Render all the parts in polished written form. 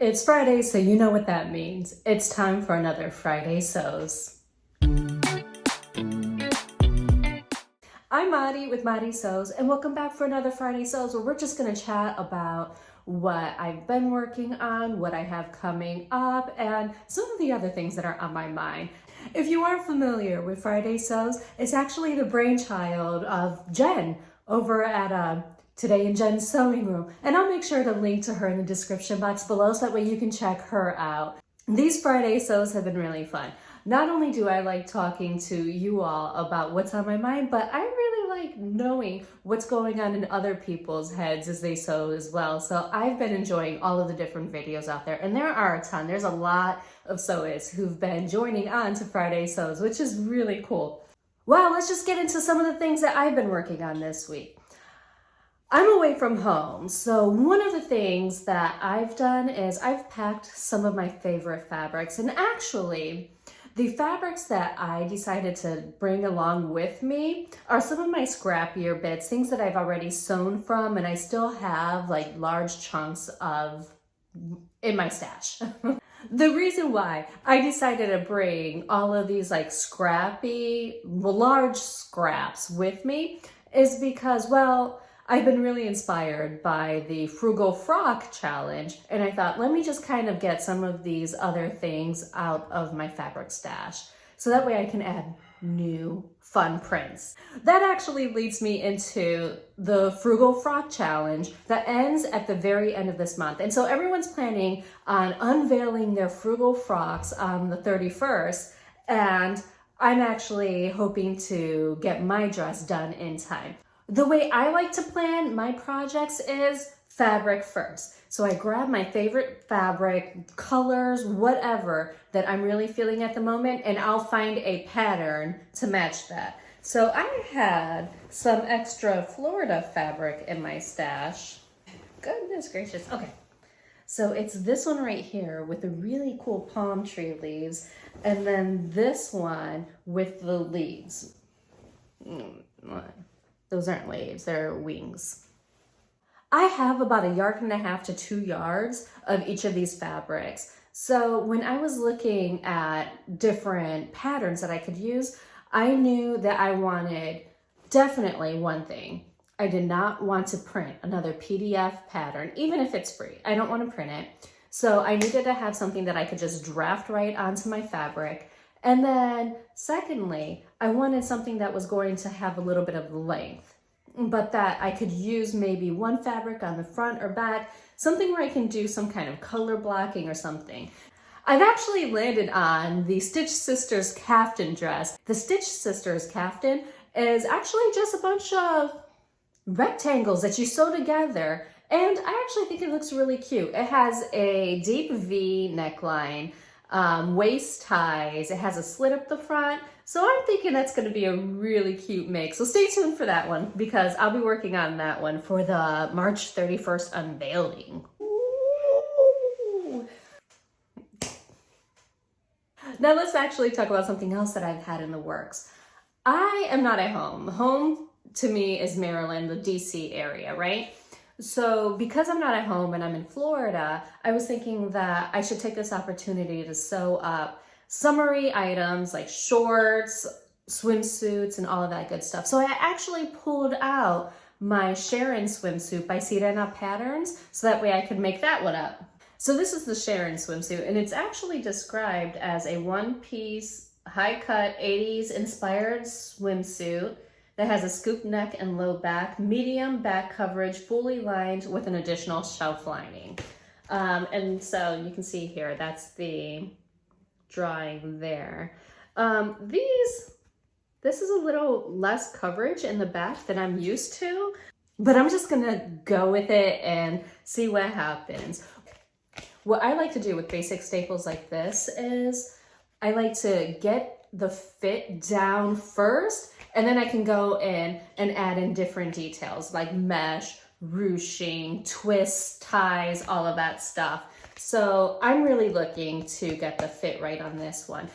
It's Friday, so you know what that means. It's time for another Friday Sews. I'm Maddie with Maddie Sews, and welcome back for another Friday Sews, where we're just gonna chat about what I've been working on, what I have coming up, and some of the other things that are on my mind. If you aren't familiar with Friday Sews, it's actually the brainchild of Jen over at Today in Jen's Sewing Room. And I'll make sure to link to her in the description box below so that way you can check her out. These Friday Sews have been really fun. Not only do I like talking to you all about what's on my mind, but I really like knowing what's going on in other people's heads as they sew as well. So I've been enjoying all of the different videos out there, and there are a ton. There's a lot of sewists who've been joining on to Friday Sews, which is really cool. Well, let's just get into some of the things that I've been working on this week. I'm away from home, so one of the things that I've done is I've packed some of my favorite fabrics, and actually the fabrics that I decided to bring along with me are some of my scrappier bits, things that I've already sewn from and I still have like large chunks of in my stash. The reason why I decided to bring all of these like scrappy, large scraps with me is because, well, I've been really inspired by the Frugal Frock challenge, and I thought, let me just kind of get some of these other things out of my fabric stash so that way I can add new fun prints. That actually leads me into the Frugal Frock challenge that ends at the very end of this month. And so everyone's planning on unveiling their Frugal Frocks on the 31st, and I'm actually hoping to get my dress done in time. The way I like to plan my projects is fabric first. So I grab my favorite fabric, colors, whatever that I'm really feeling at the moment, and I'll find a pattern to match that. So I had some extra Florida fabric in my stash. Goodness gracious. Okay. So it's this one right here with the really cool palm tree leaves, and then this one with the leaves. Those aren't leaves, they're wings. I have about 1.5 yards to 2 yards of each of these fabrics. So when I was looking at different patterns that I could use, I knew that I wanted definitely one thing. I did not want to print another PDF pattern, even if it's free. I don't want to print it. So I needed to have something that I could just draft right onto my fabric. And then secondly, I wanted something that was going to have a little bit of length, but that I could use maybe one fabric on the front or back, something where I can do some kind of color blocking or something. I've actually landed on the Stitch Sisters caftan dress. The Stitch Sisters caftan is actually just a bunch of rectangles that you sew together, and I actually think it looks really cute. It has a deep V neckline, waist ties, it has a slit up the front. So I'm thinking that's going to be a really cute mix. So stay tuned for that one because I'll be working on that one for the March 31st unveiling. Ooh. Now let's actually talk about something else that I've had in the works. I am not at home. Home to me is Maryland, the DC area, right? So because I'm not at home and I'm in Florida, I was thinking that I should take this opportunity to sew up summery items like shorts, swimsuits, and all of that good stuff. So I actually pulled out my Sharon swimsuit by Sirena Patterns so that way I could make that one up. So this is the Sharon swimsuit, and it's actually described as a one-piece, high-cut 80s inspired swimsuit that has a scoop neck and low back, medium back coverage, fully lined with an additional shelf lining. And so you can see here, that's the drawing there. This is a little less coverage in the back than I'm used to, but I'm just gonna go with it and see what happens. What I like to do with basic staples like this is I like to get the fit down first, and then I can go in and add in different details like mesh, ruching, twists, ties, all of that stuff. So I'm really looking to get the fit right on this one.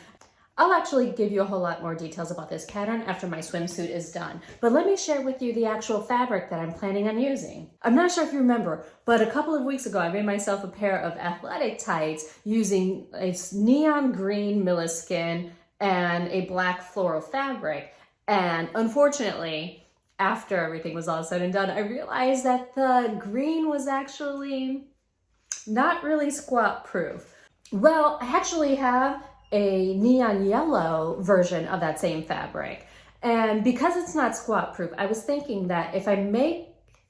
I'll actually give you a whole lot more details about this pattern after my swimsuit is done. But let me share with you the actual fabric that I'm planning on using. I'm not sure if you remember, but a couple of weeks ago, I made myself a pair of athletic tights using a neon green Milliskin and a black floral fabric. And unfortunately, after everything was all said and done, I realized that the green was actually not really squat proof. Well, I actually have a neon yellow version of that same fabric. And because it's not squat proof, I was thinking that if I make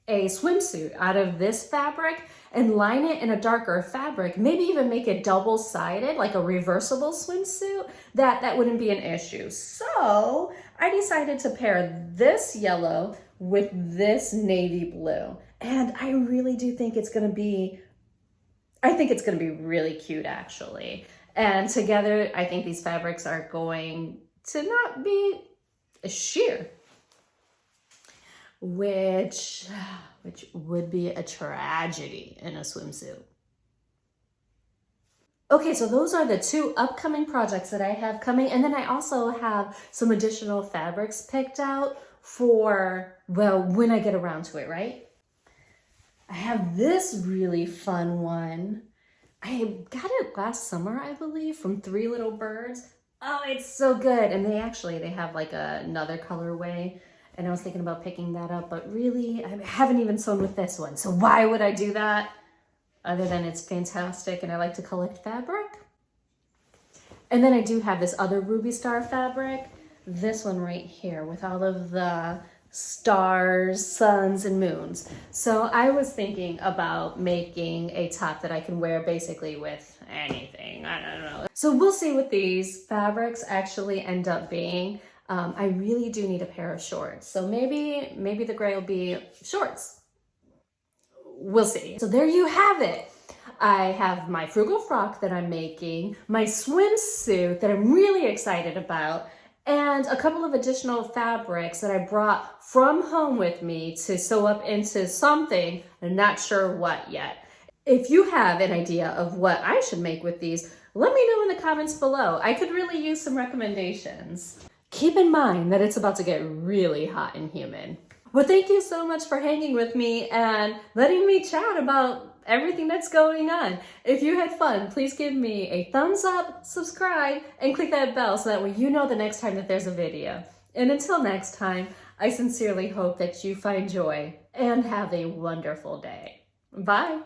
a swimsuit out of this fabric and line it in a darker fabric, maybe even make it double-sided, like a reversible swimsuit, that wouldn't be an issue. So I decided to pair this yellow with this navy blue. And I really do think it's gonna be, really cute actually. And together, I think these fabrics are going to not be sheer, which would be a tragedy in a swimsuit. Okay, so those are the two upcoming projects that I have coming. And then I also have some additional fabrics picked out for, well, when I get around to it, right? I have this really fun one. I got it last summer, I believe, from Three Little Birds. Oh, it's so good. And they have like another colorway. And I was thinking about picking that up, but really, I haven't even sewn with this one. So why would I do that? Other than it's fantastic and I like to collect fabric. And then I do have this other Ruby Star fabric. This one right here with all of the stars, suns, and moons. So I was thinking about making a top that I can wear basically with anything. I don't know. So we'll see what these fabrics actually end up being. I really do need a pair of shorts. So maybe the gray will be shorts. We'll see. So there you have it. I have my Frugal Frock that I'm making, my swimsuit that I'm really excited about, and a couple of additional fabrics that I brought from home with me to sew up into something. I'm not sure what yet. If you have an idea of what I should make with these, let me know in the comments below. I could really use some recommendations. Keep in mind that it's about to get really hot and humid. Well, thank you so much for hanging with me and letting me chat about everything that's going on. If you had fun, please give me a thumbs up, subscribe, and click that bell so that way you know the next time that there's a video. And until next time, I sincerely hope that you find joy and have a wonderful day. Bye.